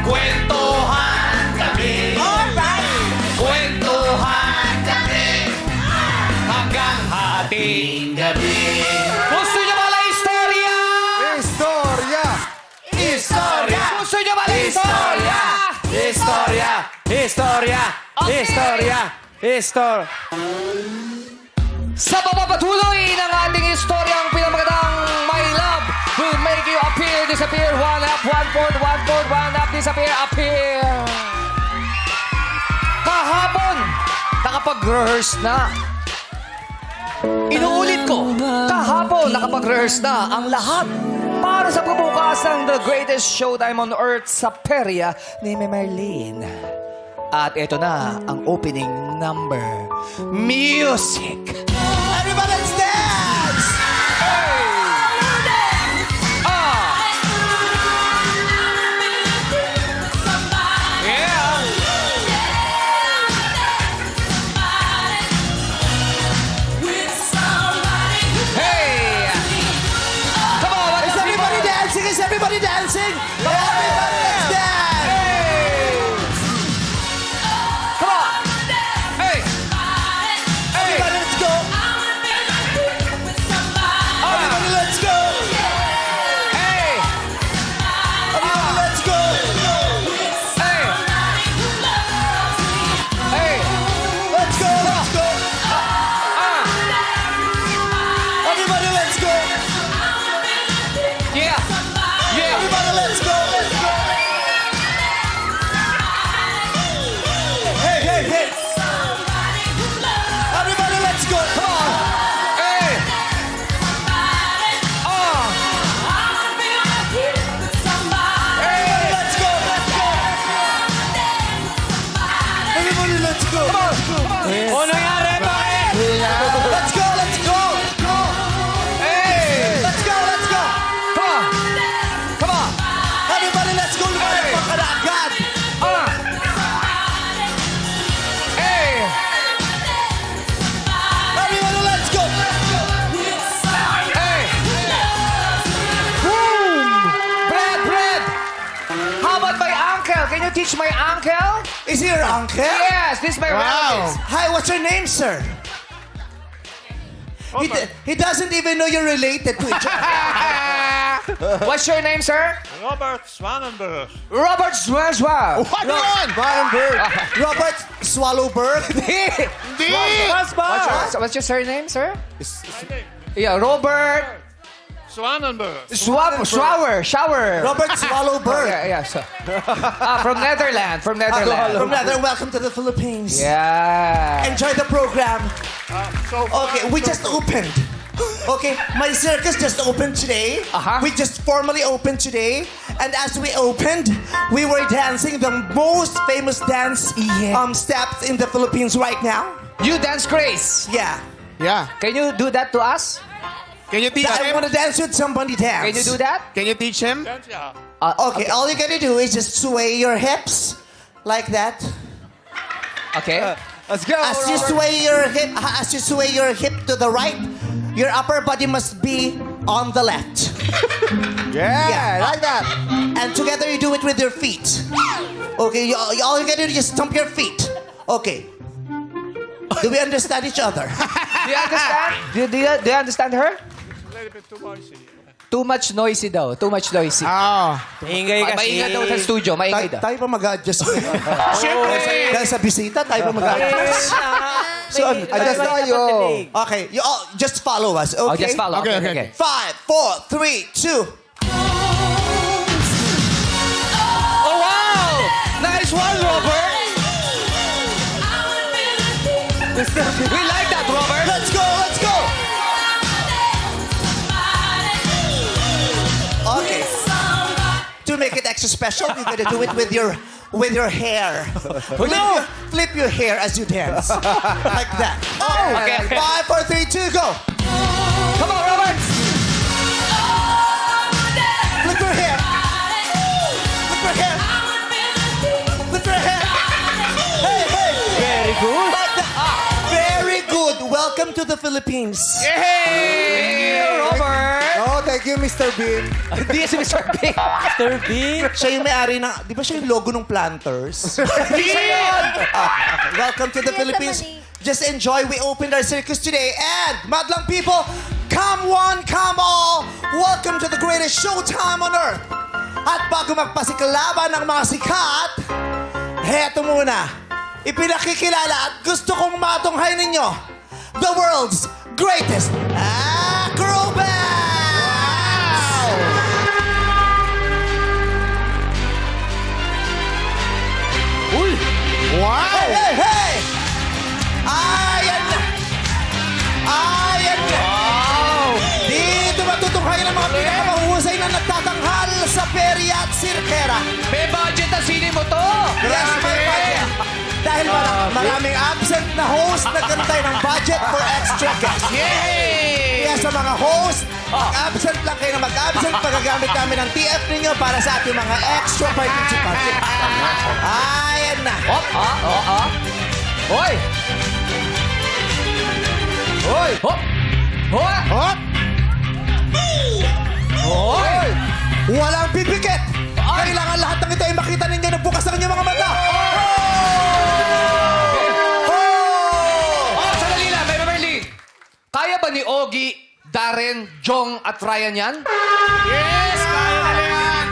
Kwentuhan kami. Kwentuhan kami. Hanggang hating gabi. Gusto niyo pala istorya? Istorya! Istorya! Gusto niyo pala istorya? Istorya! Istorya! Istorya! Istorya! Sa papapatuloy ng ating istoryang pinamagandang My Love will make you appear, disappear, one up, one fourth, one up, disappear, appear. Kahapon, nakapag-rehearse na. Inuulit ko, kahapon nakapag-rehearse na ang lahat para sa pagbubukas ng The Greatest Showtime on Earth sa perya ni Merlin. At ito na ang opening number. Music! Everybody, let's dance! Is everybody dancing? Everybody, let's dance! Come on! Hey! Hey! Everybody, let's go! Everybody, let's go! Hey! Everybody, let's go! Hey! Hey! Let's go! Let's go! Everybody, let's go! Yeah! Yeah! Everybody, let's go! Let's go! Hey, hey, hey! Everybody, let's go! Come on! Hey! Everybody, let's go! Let's go! Everybody, let's go! Let's go! Ano nangyari? Bakit? Let's go! Let's go! Go! Hey! Let's go! Let's go! Come on! Come on! Everybody, let's go! Hey! Lumalabang ka na agad! Hey! Everybody, let's go! Hey! Boom! Brad! How about my uncle? Can you teach my uncle? Is he your uncle? Yes, this is my relatives. Hi, what's your name, sir? He doesn't even know you're related to each other. What's your name, sir? Robert Swanenberg. Robert Swazwa. What on? Robert Swallowberg. What's your surname, sir? Yeah, Robert Swanenberg. Shower. Robert Swallowberg. Yeah. So. From Netherlands. From Netherlands. From Netherlands, welcome to the Philippines. Yeah. Enjoy the program. So Okay, we just opened. Okay, my circus just opened today. Uh-huh. We just formally opened today. And as we opened, we were dancing the most famous dance steps in the Philippines right now. You dance Grace. Yeah. Yeah. Can you do that to us? Can you teach I him? want to dance with somebody dance. Can you do that? Can you teach him? yeah. Okay, all you gotta do is just sway your hips like that. Okay. Let's go. As you sway your hip to the right, your upper body must be on the left. Yeah, like that. And together you do it with your feet. Okay, all you gotta do is just stomp your feet. Okay. Do we understand each other? Do you understand? Do you understand her? A little bit too noisy. Too much noisy daw. Too much noisy. Oh. Maingay daw sa studio. Maingay daw. Tayo pa mag-adjust. Siyempre. Dahil sa bisita, tayo pa mag-adjust. So, adjust tayo. Okay, you all just follow us, okay? Oh, just follow. Okay, Okay. 5, 4, 3, 2. Oh, wow! Nice one, Robert! We like that, Robert! Let's go, let's go! Okay. To make it extra special, you gotta do it with your hair. Flip your hair as you dance. Like that. Oh, Okay. 5, 4, 3, 2, go! Come on, Robert! Flip your hair. Flip your hair. Flip your hair. Hey, hey. Very good. Like that. Very good. Welcome to the Philippines. Hey, Robert! Oh, thank you, Mr. Bean. Hindi si Mr. Big. Mr. Bean. Siya yung may-ari ng, di ba siya yung logo ng Planters? Hindi siya yun. Welcome to the Philippines. Just enjoy. We opened our circus today. And, madlang people, come one, come all. Welcome to the greatest showtime on earth. At bago magpasiklaban ng mga sikat, heto muna. Ipinakikilala at gusto kong matunghay ninyo the world's greatest acrobats! Uy! Wow! Hey, hey, hey! Ayan na! Ayan na! Wow. Dito matutunghayan ang mga pinakamahusay na nagtatanghal sa perya at sirkera. May budget na sini mo to. Yes, may budget. Dahil maraming absent na host, nagkaroon tayo ng budget for extra guests. Yay! Kaya sa mga host, mag-absent lang kayo na mag-absent. Pagagamit namin ng TF ninyo para sa ating mga extra participants. Ayan na. Hop, Hoy! Hoy! Hop! Hop! Hop! Hoy! Walang pipikit. Kailangan lahat ng ito ay makita ninyo na bukas ang inyong mga mata. Oh, sandali lang, Meme Merlin. Kaya ba ni Ogie, Darren, Jong at Ryan yan? Yes! Kaya na yan!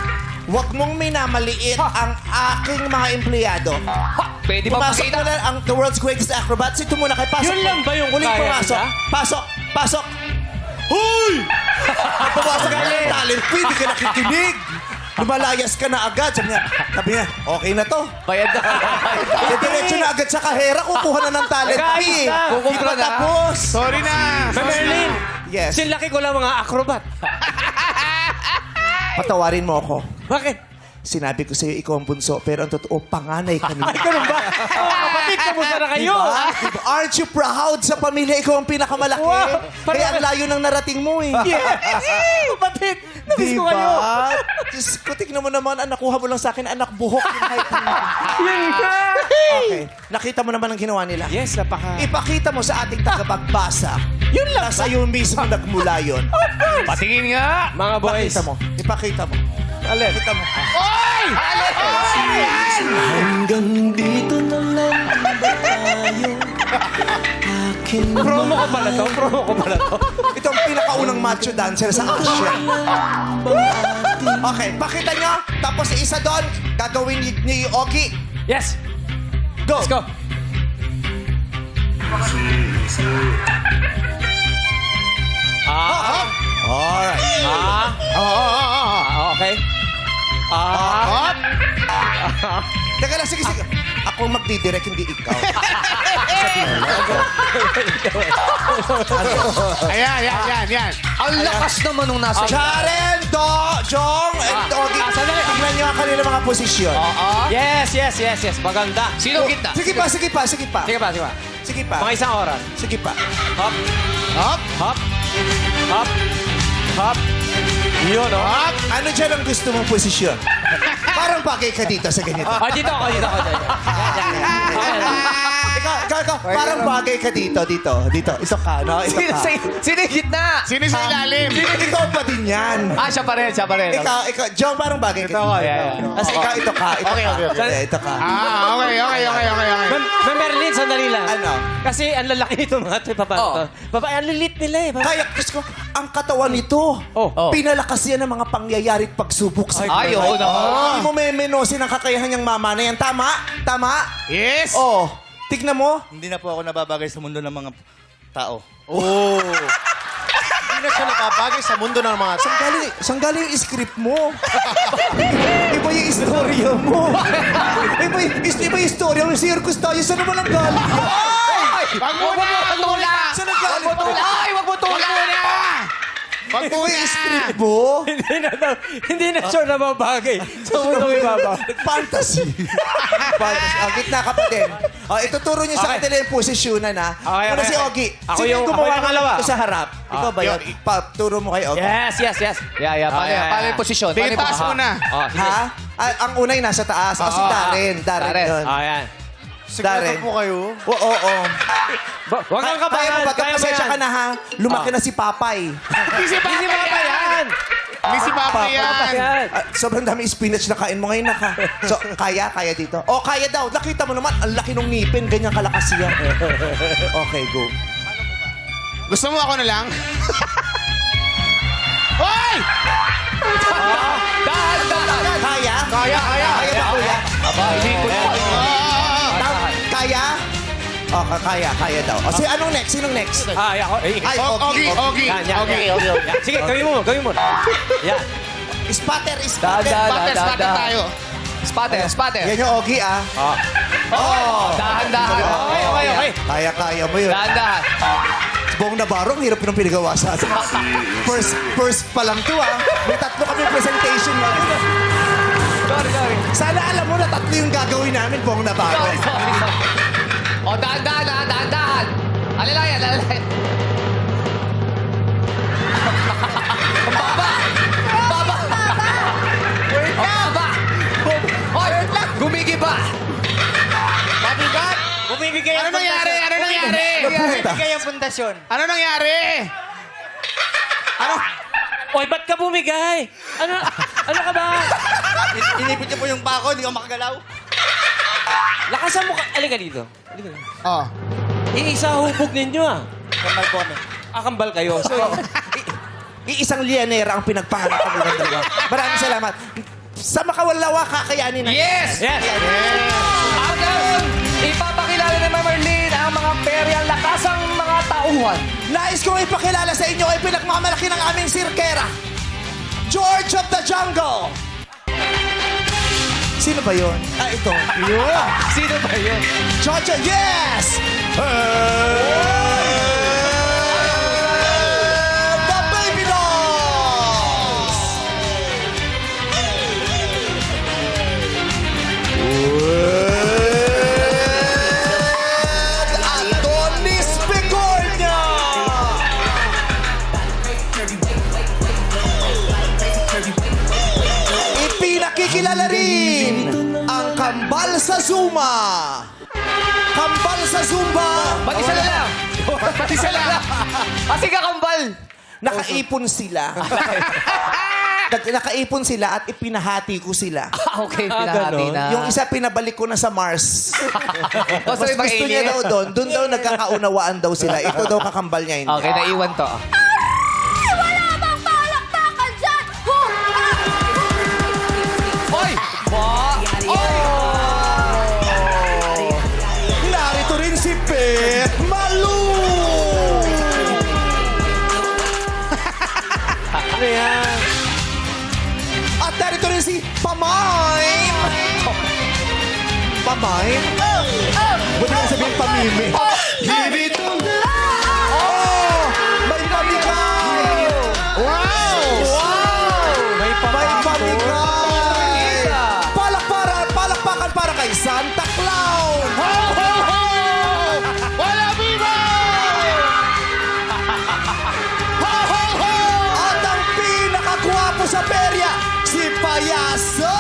Huwag mong minamaliit ang aking mga empleyado. Ha! Pwede ba Pumasok pakita? muna ang the world's greatest acrobats. Ito muna kay pasok. Yun lang ba yung Muling kaya pumasok. nila? Pasok. Pasok. Hoy! Pumasok ka ng talent. Hindi ka nakikinig. Lumalayas ka na agad. Sabi niya, okay na to. Bayad na. Diretso na agad sa kahera. Kukuha na ng talent Nag-ayos fee. na. Hindi Kukumpra pa na. tapos. Sorry na! Merlin. Yes. Sinlaki ko lang mga acrobat. Patawarin mo ako. Bakit? Sinabi ko sa'yo, ikaw ang bunso. Pero ang totoo, panganay ka nila. Ay, ganun ba? Kapatid, kamusta na kayo? Diba? Aren't you proud sa pamilya? Ikaw ang pinakamalaki. Wow. Kaya ang layo ng narating mo eh. Kapatid, namiss ko Diba? kayo. Diyos ko, tignan mo naman, nakuha mo lang sa akin, anak buhok yung height mo. Yun ka. Okay. Nakita mo naman ang ginawa nila. Yes, napaka... Ipakita mo sa ating tagapagbasa. Yun lang Na sa'yo mismo nagmula yun. Patingin nga. Mga boys. Ipakita mo. Ipakita mo. Alin? Ipakita mo. Hanggang dito na lang ba tayo? Akin Promo ko pala to. Promo ko pala to. Ito ang pinakaunang macho dancer sa action. Okay, pakita nyo. Tapos isa doon, gagawin ni Ogie. Yes. Go. Let's go. Alright. Okay. Hop! Teka lang, sige, sige. Ako magdidirect, hindi ikaw. Ayan. Ang lakas naman nung nasa... Jaren, Jong, and Ogie. Tignan nyo ang kanilang mga posisyon. Yes. Maganda. Sino kita? Sige pa. Sige pa. Sige pa. Mga isang oras. Sige pa. Hop. Hop! Hop. Hop. Hop. Yun, oh. Hop! Ano dyan ang gusto mong posisyon? Parang bagay ka dito sa ganito. Dito ako. Yan. Ikaw. Parang bagay ka dito. Ito ka, no? Ito ka. Sino yung gitna? Sino sa ilalim? Ikaw pa din yan. Siya pa rin. Ikaw, Jong, parang bagay ka dito. Tapos ikaw, ito ka. Ito ka. Okay. Merlin, sandali lang. Ano? Kasi ang lalaki nito mga ito. Paano to? Ang lilit nila eh. Kaya, Diyos ko, ang katawan nito, pinalakas yan ng mga pangyayari at pagsubok sa Ay, oo naman. Hindi mo memenosin ang kakayahan niyang mama na yan. Tama? Yes! Oh, tignan mo. Hindi na po ako nababagay sa mundo ng mga tao. Hindi na siya napapagay sa mundo ng mga... Saan galing yung script mo? Iba yung istorya mo. Iba yung istorya mo. Circus tayo. Saan naman ang galing? Wag mo tula! Saan ang galing? Wag mo tula! Pag mo yung script mo, Hindi na siya nababagay sa mundong ibabaw. fantasy. Ang gitna ka pa din. Ituturo niyo sa kanila yung posisyonan, ha? Okay. Muna si Ogie. Ako Sino yung gumawa pangalawa. dito sa harap? Ikaw ba yun? Turo mo kay Ogie. Yes. Paano yung posisyon? Tingin taas muna. Ha? Ang unay nasa taas. Si Darren. Darren yun. Ayan. Darren. po kayo. Oo. Huwag kang Kaya mo kabahan. ba? Kaya mo Pasensya ka yan. na, ha? Lumaki na si Papay. Hindi si Papa yan. yan. Hindi si Papa yan. Yan. Sobrang dami spinach na kain mo ngayon So, kaya dito. O, kaya daw. Nakita mo naman, ang laki ng ngipin. Ganyan kalakas yan. Okay, go. Gusto mo ako na lang? Hoy! Dahan. Kaya? Kaya. Kaya ba, kuya? Ah, Kaya? O, kaya daw. O, anong next? Sinong next? Ay, ako. Ay, Ogie. Yan. Yan. Sige, gawin mo. Yan. Spatter. Spatter tayo. Spatter. Yan yung Ogie, ah. Dahan. Okay. Kaya mo yun. Dahan. Buong Navarro, ang hirap ng pinagawa sa atin. First pa lang to, ah. May 3 kami presentation ngayon. Sorry. Sana alam mo na 3 yung gagawin namin, Buong Navarro. Sorry. O, dahan. Alalayan. Ang baba. Wait lang. Hoy, gumigi ba? Mabigat. Bumibigay Ano nangyari? Bumibigay ang pundasyon. Ano nangyari? Oy, ba't ka bumigay? Ano ka ba? Inipit niyo po yung pako, hindi ko makagalaw. Lakasan mo ka. Alika dito. Oh. Iisa hubog ninyo ah. Kamal po kami. Kambal kayo. So, Iisang lianera ang pinagpahanap kami ng dalawa. Maraming salamat. Sa makawalawa, kakayanin natin. Yes! At ngayon, ipapakilala ni Ma'am Marlene ang mga peryang lakasang mga tauhan. Nais kong ipakilala sa inyo ay pinagmamalaki ng aming sirkera. George of the Jungle. Sino ba yun? Ito. Sino ba yun? George, yes! The Baby Dolls! Adonis Bigornia! Ipinakikilala rin ang Kambal sa Zuma. Kambal sa Zumba. Mag-isa na lang. Mag-isa lang. Kasi kakambal. Nakaipon sila. Nakaipon sila at ipinahati ko sila. Okay, pinahati na. Yung isa pinabalik ko na sa Mars. Mas Mas gusto niya daw doon. Doon daw nagkakaunawaan daw sila. Ito daw kakambal niya hindi. Okay, naiwan to. Wala bang palakpakan dyan? Oy! Narito rin si Pet Malu! ano yan? At narito rin si Pamaim! Pamaim? Buti na sabihin Pamimi. Oh! May pamigay! Wow! May pamigay! Palakpakan para kay Santa Clown! Ho, ho, ho! Wala viva! Ho, ho, ho! At ang pinakagwapo sa perya, si Payaso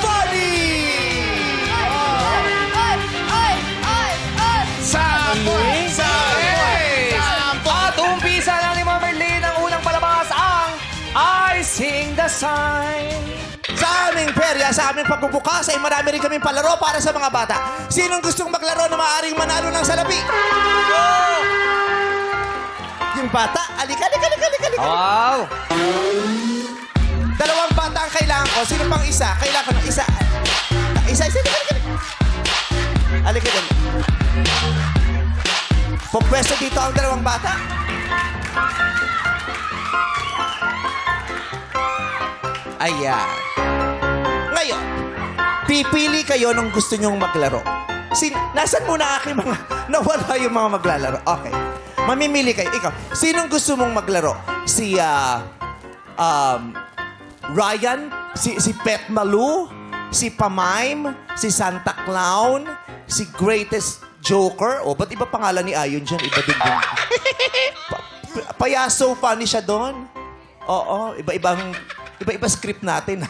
Bunny! Sample! At umpisa na ni Ma'am Marlene ang unang palabas ang I Sing the Sign. Sa aming perya, sa aming pagbubukas, ay marami rin kaming palaro para sa mga bata. Sinong gustong maglaro na maaaring manalo ng salapi? Yung bata, alika. Wow! Dalawang bata ang kailangan ko. Sino pang isa? Kailangan ko ng isa. Isa. Alika din. Pupwesto dito ang dalawang bata. Ayan. Ngayon, pipili kayo nung gusto nyong maglaro. Nasaan muna aking mga... Nawala yung mga maglalaro. Okay. Mamimili kayo. Ikaw, sinong gusto mong maglaro? Si, Ryan? Si Pet Malu? Si Pamaim? Si Santa Clown? Si Greatest Joker? O, ba't iba pangalan ni Ayon dyan? Iba din din. Payaso, funny siya doon. Oo, iba-iba script natin.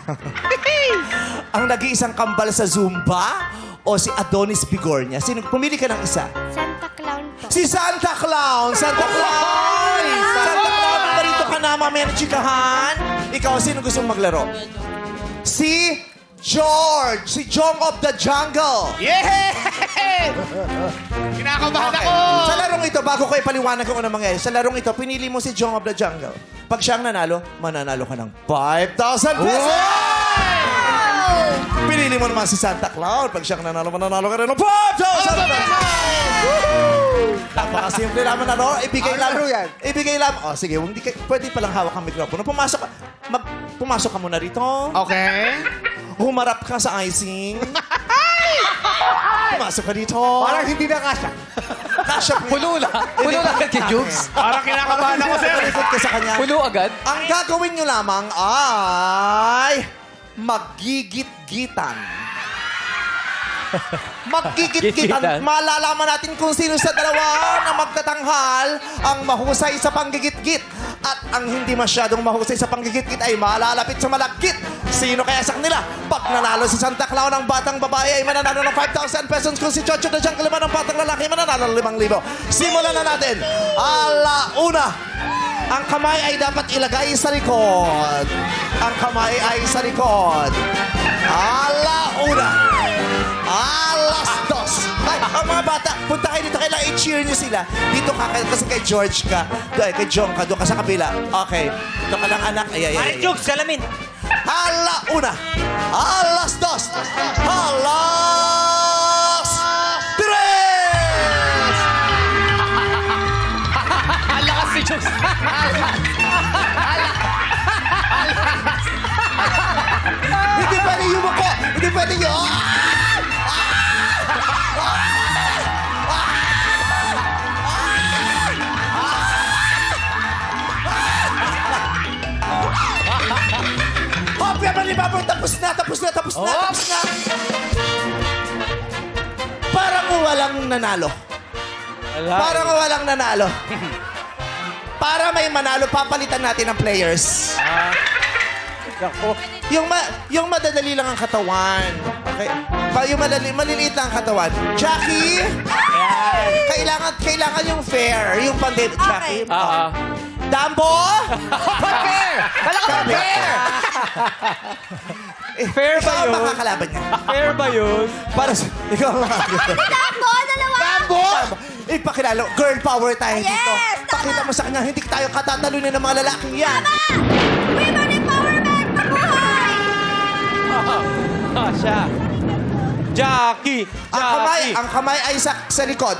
Ang nag-iisang kambal sa Zumba o si Adonis Bigornia? Sino? Pumili ka ng isa. Santa Clown po. Si Santa Clown! Santa Clown! Santa Clown! Narito ka ka na, mamaya na chikahan. Ikaw, sino gusto mong maglaro? Si George, si Jong of the Jungle. Yeah! Kinakabahan ako! Sa larong ito, bago ko ipaliwanag kung ano mangyayari, sa larong ito, pinili mo si Jong of the Jungle. Pag siyang nanalo, mananalo ka ng 5,000 pesos! Pinili mo naman si Santa Claus. Pag siyang nanalo, mananalo ka rin ng 5,000 pesos! Napakasimple naman na, no? Ibigay lang. Ibigay lang. O, sige, hindi ka, pwede palang hawak ang mikropono. Pumasok ka muna rito. Okay. Humarap ka sa icing. Pumasok ka dito. Parang hindi na kasha. Kasya Pulo lang. Pulo lang agad kay Jukes. Parang kinakabahan ako, sir. Ikot ka sa kanya. Pulo agad. Ang gagawin nyo lamang ay maggigit-gitan. Maggigit-gitan. Malalaman natin kung sino sa dalawa na magtatanghal ang mahusay sa panggigit-git. At ang hindi masyadong mahusay sa panggigit-git ay malalapit sa malagkit. Sino kaya sa kanila? Pag nanalo si Santa Claus ng batang babae ay mananalo ng 5,000 pesos. Kung si Chocho na Jungle naman ng batang lalaki ay mananalo ng 5,000. Simulan na natin. Alauna. Ang kamay ay dapat ilagay sa likod. Ang kamay ay sa likod. Alauna. Alas dos. Ay, ang mga bata, punta kayo dito. Kailangan i-cheer nyo sila. Dito ka, kasi kay George ka. Doon, kay Jong ka. Doon ka sa kabila. Okay. Doon ka lang, anak. Ay. Jukes, salamin. Alauna. Alas dos. Alas tres. Ang lakas si Jukes. Hindi pwede yumuko. Hindi pwede yun. Hop, yaman ni Babor. Tapos na. Parang walang nanalo. Parang walang nanalo. Para may manalo, papalitan natin ang players. Yung madadali lang ang katawan. Okay? Yung maliliit lang ang katawan. Jackie! Kailangan yung fair. Yung pandemic. Jackie? Dambo! Fair! Kala ka ba fair? Fair ba Ikaw ang yun? makakalaban niya. Fair ba yun? Para sa... Ikaw ang makakalaban. Dambo, dalawa! Dambo! Ipakilala. Girl power tayo Yes, dito. tama. Pakita mo sa kanya, hindi tayo katatalunin ng mga lalaking yan. Women empowerment! Mabuhay! Siya. Jackie! Ang kamay ay sa likod.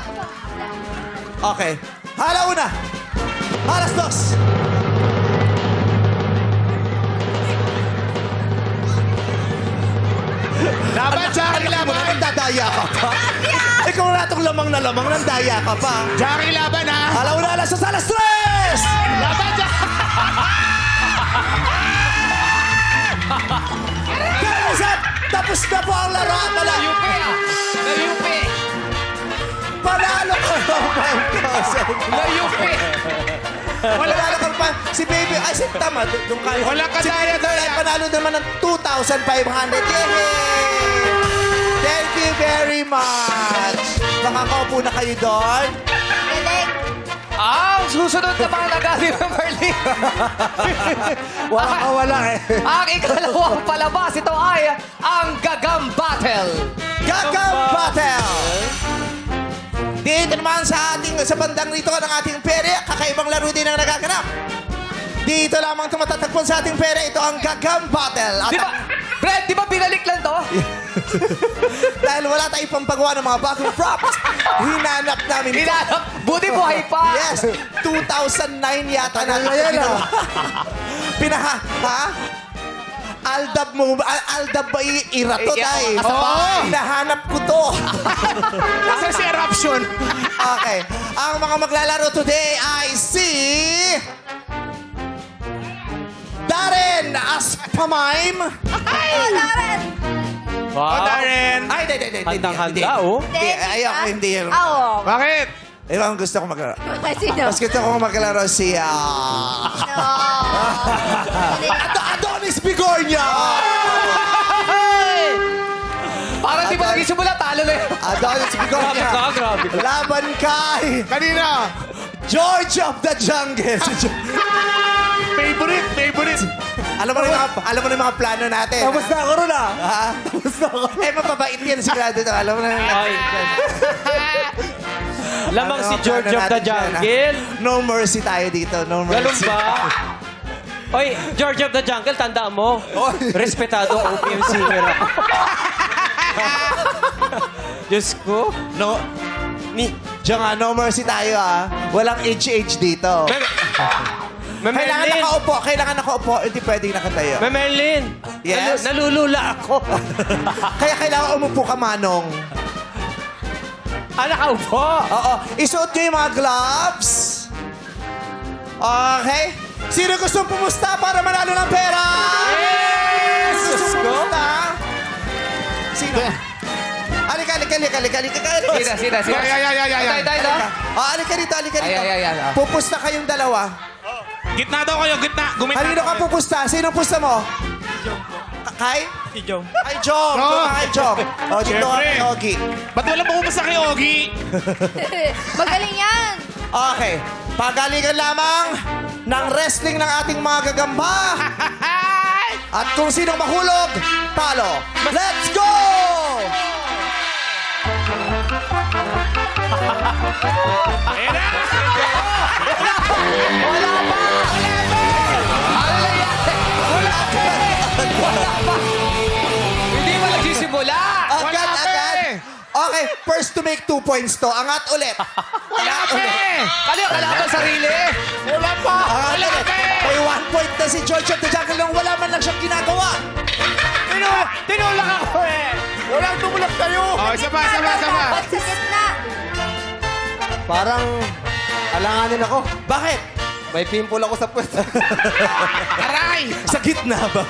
Okay. Hala una. Alas dos. Laban sa akin, laban. Nagdadaya ka pa. Ikaw na itong lamang na lamang, nandaya ka pa. Jackie, laban, ha? Hala una, alas dos, alas tres! Laban, Jackie! Kamusap! Tapos na po ang laro. Nayupi ah. Nayupi. Panalo ka ng 5,000. Nayupi. Panalo ka pa. Si Baby, ay si Tama. Doon kayo. Walang kadaya Si Baby ay panalo naman ng 2,500. Yay! Thank you very much. Makakaupo na kayo doon. Galing! Ang susunod na mga nag-ali ng Merlin. Wala eh. Ang ikalawang palabas, ito ay ang Gagam Battle. Gagam Battle! Dito naman sa bandang rito ng ating pere, kakaibang laro din ang nagaganap. Dito lamang tumatatagpon sa ating pere, ito ang Gagam Battle. At Di ba, Brad, di ba binalik lang to? dahil wala tayong pampagawa ng mga bagong props, hinanap namin ito. Hinanap, buti buhay pa. Yes, 2009 yata na. Ha? Aldab mo ba? Aldab ba irato tayo? kasabay. Hinahanap ko to. Kasi si eruption. Okay. Ang mga maglalaro today ay si... Darren Aspamaim. Oh, Darren! Oh, Darren. Ay, hindi. Handang-handa, oh. Hindi, ayoko, hindi. Oo. Bakit? Ibang gusto ko maglaro. Sino? Mas gusto ko maglaro si... No. Adonis Bigornia! Para di ba nagsimula, talo na yun. Adonis Bigornia! Grabe. Laban kay Kanina. George of the Jungle! Favorite. Alam mo na yung mga plano natin. Tapos na ako ron ah. Ha? Tapos na ako. Eh, mapabait yan sigurado ito. Alam mo na. Ay, lamang Ano si ang George plano of the natin dyan, ha? Jungle. No mercy tayo dito. No mercy. Ganun ba? Oy, George of the Jungle, tandaan mo. Respetado OPM singer ako. Diyos ko. No. Diyan nga, no mercy tayo Walang age dito. Kailangan Memelin. nakaupo. Kailangan nakaupo. Hindi pwedeng nakatayo. Memelin. Yes? Nalulula ako. Kaya kailangan umupo ka, Manong. Nakaupo. Oo. Isuot nyo yung mga gloves. Okay? Sino gusto pumusta para manalo ng pera? Yes! Gusto Diyos ko. pumusta? Sino? Alika. Sina. Ay. Tayo. Alika dito. Ay. Pupusta kayong dalawa. Gitna daw kayo, gitna. Gumita Kanino ka pupusta? Sino pusta mo? Kay? Si Jom. Kay Jom. No. Doon ka kay Jom. O, dito ka Siyempre. kay Ogie. Ba't wala pumupasa kay Ogie? Magaling yan. Okay. Pagalingan lamang ng wrestling ng ating mga gagamba. At kung sinong mahulog, talo. Let's go! Ayan na! Hindi mo nagsisimula. Agad. Okay, first to make 2 points to. Angat ulit. Angat ulit. Kaliya, kalaban sarili. Wala pa! Angat Wala ulit. pa eh! May 1 point na si George of the Jungle nang wala man lang siyang ginagawa. Tinulak ako eh! Walang tumulak kayo! Oh, isa pa. Dapat sa gitna. Parang alanganin ako. Bakit? May pimple ako sa puwet. Aray! Sa gitna ba?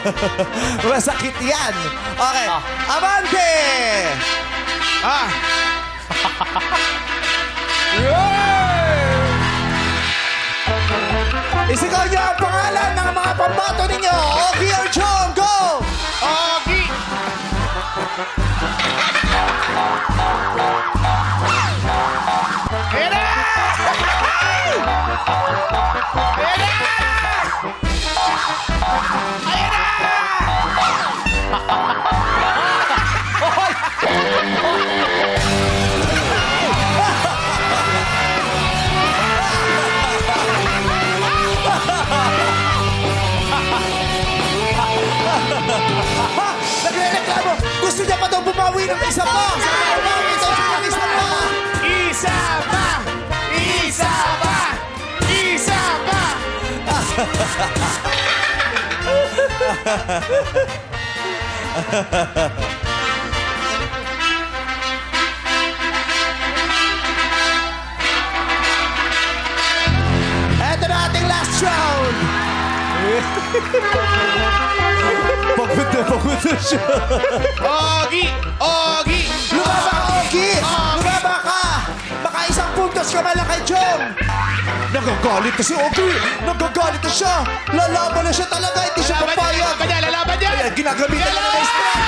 Masakit yan. Okay. Abante! Ah! Isigaw niyo ang pangalan ng mga pambato ninyo. Ogie or Jom, go! Ogie! Ayan na! Ayan na! Ayan na! Ha! Nagre-reklamo! Gusto niya pa daw bumawi ng isa pa! Bumawi daw siya ng isa pa! Isa pa! Isa pa! Isa pa! Eto na ating last round! Pagod na siya. Ogie! Ogie! Lumaba ka, Ogie! Lumaba ka! Baka isang puntos ka man lang kay Jom! Nagagalit na si Ogie! Nagagalit na siya! Lalaban na siya talaga! Hindi siya papayag! Lalaban niya! Ayan, ginagamitan lang na strength!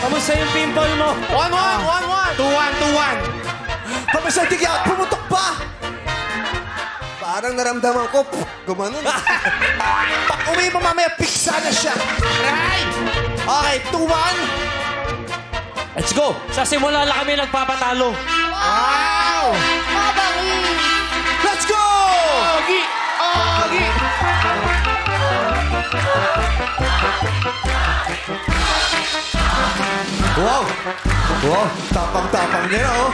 Kamusta yung pimple mo? 1-1! 2-1! Kamasang tigyan! Pumutok pa! Parang naramdaman ko, gumanon. Pag uwi mo mamaya, piksa na siya. Aray! Okay, 2-1. Let's go! Sa simula lang kami nagpapatalo. Wow! Mabangis. Let's go! Ogie! Ogie! Wow! Wow, tapang-tapang niya, oh.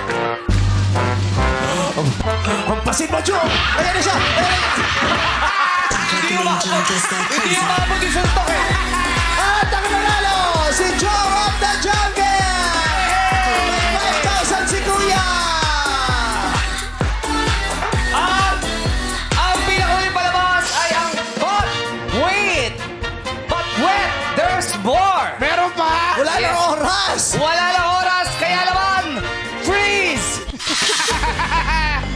Ang pasin mo, Joe! Ayan na siya! Ayan na siya! Hindi umabot yung suntok eh. At ang nanalo, si Joe of the Jungle! May 5,000 si Kuya! At ang pinakahuling palabas ay ang hot, wait, but wet, there's more. Meron pa! Wala Yes. nang oras! Wala lang oras, kaya naman, freeze!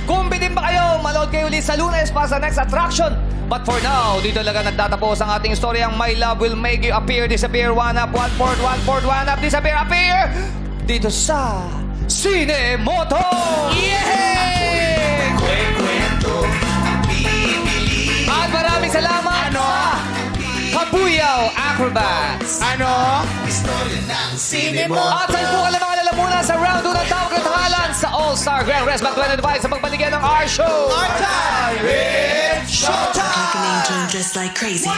Kung bitin ba kayo, manood kayo ulit sa Lunes para sa next attraction. But for now, dito lang nagtatapos ang ating storyang My Love Will Make You Appear, Disappear, One Up, One Fourth, One Fourth, One Up, Disappear, Appear! Dito sa Cinemoto! Yay! At maraming salamat sa Kabuyaw Acrobats! Ano? At sa buka lang mga lalamunan sa round 2 ng tawag ng tangalan sa All-Star Grand Rest Back 2025 sa pagbalikan ng our show! Our time! It's showtime! Like an angel, dressed like crazy.